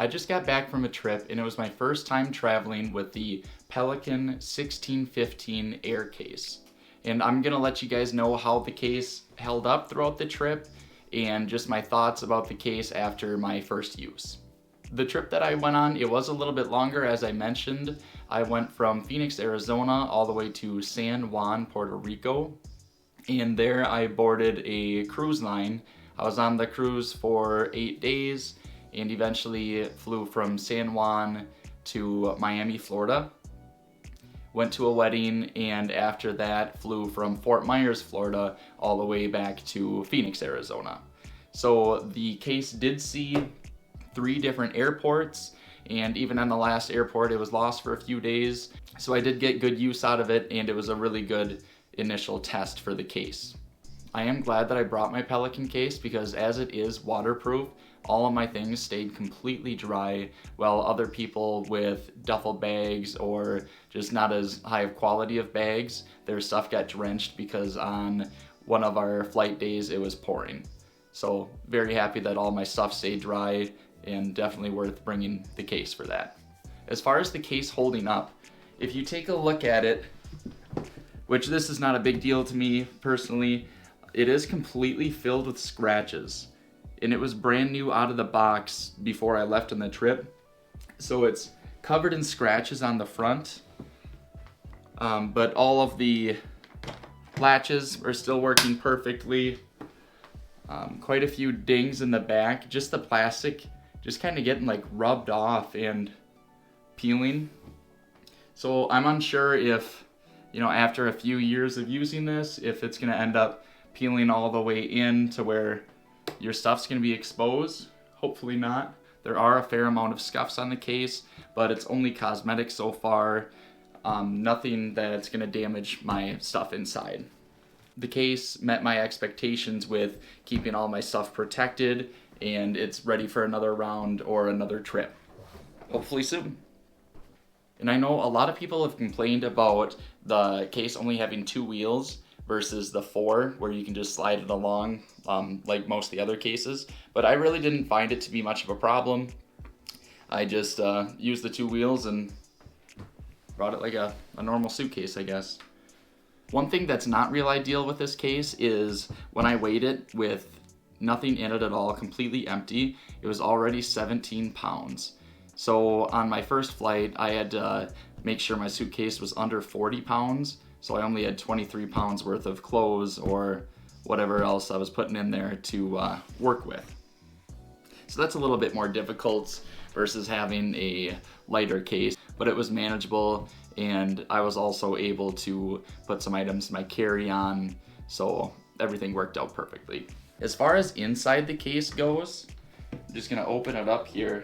I just got back from a trip and it was my first time traveling with the Pelican 1615 air case. And I'm gonna let you guys know how the case held up throughout the trip and just my thoughts about the case after my first use. The trip that I went on, it was a little bit longer, as I mentioned. I went from Phoenix, Arizona all the way to San Juan, Puerto Rico. And there I boarded a cruise line. I was on the cruise for 8 days and eventually flew from San Juan to Miami, Florida. Went to a wedding, and after that flew from Fort Myers, Florida all the way back to Phoenix, Arizona. So the case did see 3 different airports, and even on the last airport it was lost for a few days. So I did get good use out of it, and it was a really good initial test for the case. I am glad that I brought my Pelican case because as it is waterproof, all of my things stayed completely dry, while other people with duffel bags or just not as high of quality of bags, their stuff got drenched because on one of our flight days it was pouring. So very happy that all my stuff stayed dry, and definitely worth bringing the case for that. As far as the case holding up, if you take a look at it, which this is not a big deal to me personally, it is completely filled with scratches. And it was brand new out of the box before I left on the trip. So it's covered in scratches on the front, but all of the latches are still working perfectly. Quite a few dings in the back, just the plastic just kind of getting like rubbed off and peeling. So I'm unsure if, after a few years of using this, if it's gonna end up peeling all the way in to where your stuff's gonna be exposed. Hopefully not. There are a fair amount of scuffs on the case, but it's only cosmetic so far. Nothing that's gonna damage my stuff inside. The case met my expectations with keeping all my stuff protected, and it's ready for another round or another trip. Hopefully soon. And I know a lot of people have complained about the case only having 2 wheels versus the 4 where you can just slide it along like most of the other cases, but I really didn't find it to be much of a problem. I just used the 2 wheels and brought it like a normal suitcase, I guess. One thing that's not real ideal with this case is when I weighed it with nothing in it at all, completely empty, it was already 17 pounds. So on my first flight, I had to make sure my suitcase was under 40 pounds. So I only had 23 pounds worth of clothes or whatever else I was putting in there to work with. So that's a little bit more difficult versus having a lighter case, but it was manageable, and I was also able to put some items in my carry-on, so everything worked out perfectly. As far as inside the case goes, I'm just gonna open it up here.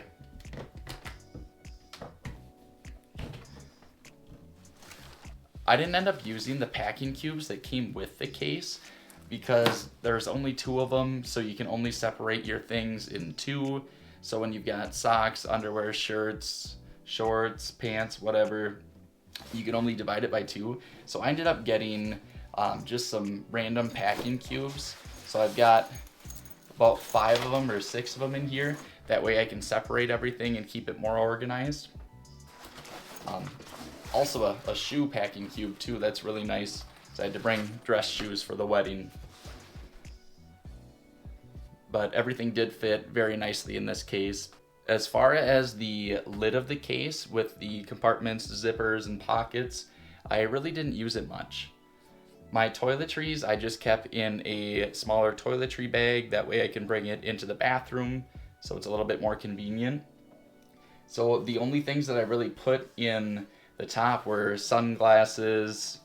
I didn't end up using the packing cubes that came with the case because there's only 2 of them, so you can only separate your things in 2. So when you've got socks, underwear, shirts, shorts, pants, whatever, you can only divide it by 2. So I ended up getting just some random packing cubes. So I've got about 5 of them or 6 of them in here. That way I can separate everything and keep it more organized. Also a shoe packing cube too, that's really nice. So I had to bring dress shoes for the wedding. But everything did fit very nicely in this case. As far as the lid of the case with the compartments, zippers, and pockets, I really didn't use it much. My toiletries I just kept in a smaller toiletry bag, that way I can bring it into the bathroom, so it's a little bit more convenient. So the only things that I really put in the top were sunglasses,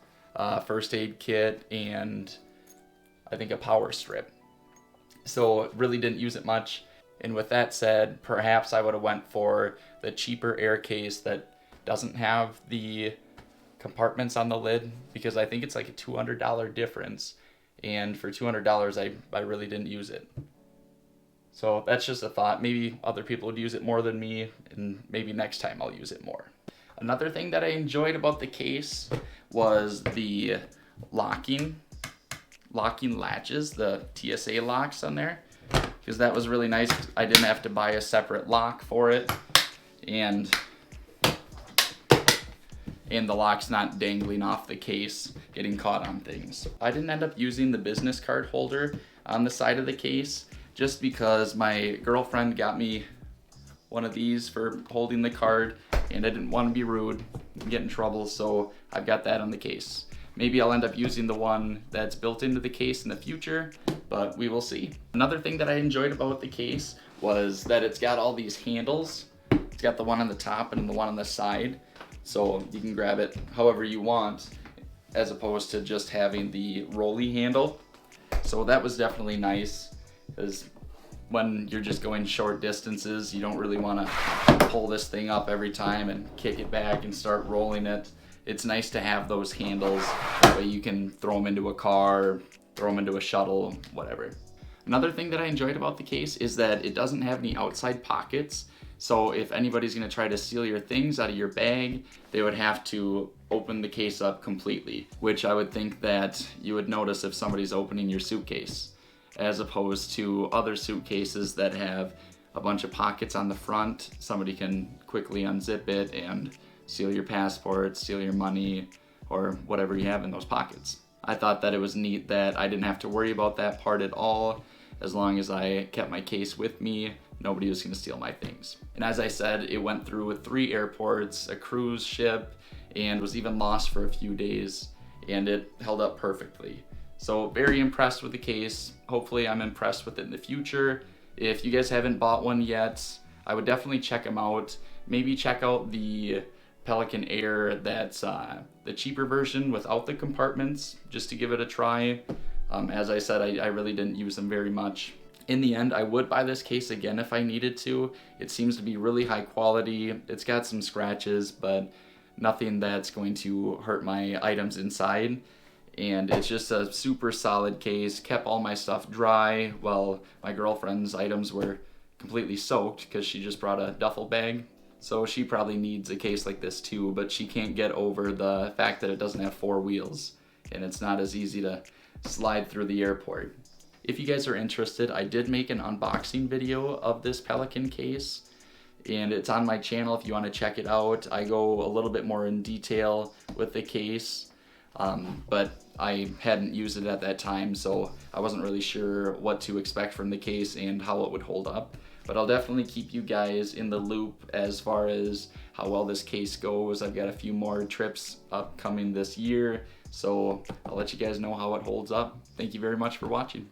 first aid kit, and I think a power strip. So really didn't use it much. And with that said, perhaps I would have went for the cheaper air case that doesn't have the compartments on the lid, because I think it's like a $200 difference, and for $200 I really didn't use it. So that's just a thought. Maybe other people would use it more than me, and maybe next time I'll use it more. Another thing that I enjoyed about the case was the locking latches, the TSA locks on there, because that was really nice. I didn't have to buy a separate lock for it. and the lock's not dangling off the case, getting caught on things. I didn't end up using the business card holder on the side of the case just because my girlfriend got me one of these for holding the card, and I didn't want to be rude and get in trouble, so I've got that on the case. Maybe I'll end up using the one that's built into the case in the future, but we will see. Another thing that I enjoyed about the case was that it's got all these handles. It's got the one on the top and the one on the side, so you can grab it however you want, as opposed to just having the rolly handle. So that was definitely nice, because when you're just going short distances, you don't really want to pull this thing up every time and kick it back and start rolling it. It's nice to have those handles, that way you can throw them into a car, throw them into a shuttle, whatever. Another thing that I enjoyed about the case is that it doesn't have any outside pockets. So if anybody's gonna try to steal your things out of your bag, they would have to open the case up completely, which I would think that you would notice if somebody's opening your suitcase, as opposed to other suitcases that have a bunch of pockets on the front. Somebody can quickly unzip it and steal your passport, steal your money, or whatever you have in those pockets. I thought that it was neat that I didn't have to worry about that part at all. As long as I kept my case with me, nobody was gonna steal my things. And as I said, it went through with 3 airports, a cruise ship, and was even lost for a few days, and it held up perfectly. So very impressed with the case. Hopefully I'm impressed with it in the future. If you guys haven't bought one yet, I would definitely check them out. Maybe check out the Pelican Air that's the cheaper version without the compartments, just to give it a try. As I said, I really didn't use them very much. In the end, I would buy this case again if I needed to. It seems to be really high quality. It's got some scratches, but nothing that's going to hurt my items inside. And it's just a super solid case. Kept all my stuff dry while my girlfriend's items were completely soaked because she just brought a duffel bag. So she probably needs a case like this too, but she can't get over the fact that it doesn't have 4 wheels and it's not as easy to slide through the airport. If you guys are interested, I did make an unboxing video of this Pelican case, and it's on my channel if you want to check it out. I go a little bit more in detail with the case, but I hadn't used it at that time, so I wasn't really sure what to expect from the case and how it would hold up. But I'll definitely keep you guys in the loop as far as how well this case goes. I've got a few more trips upcoming this year, so I'll let you guys know how it holds up. Thank you very much for watching.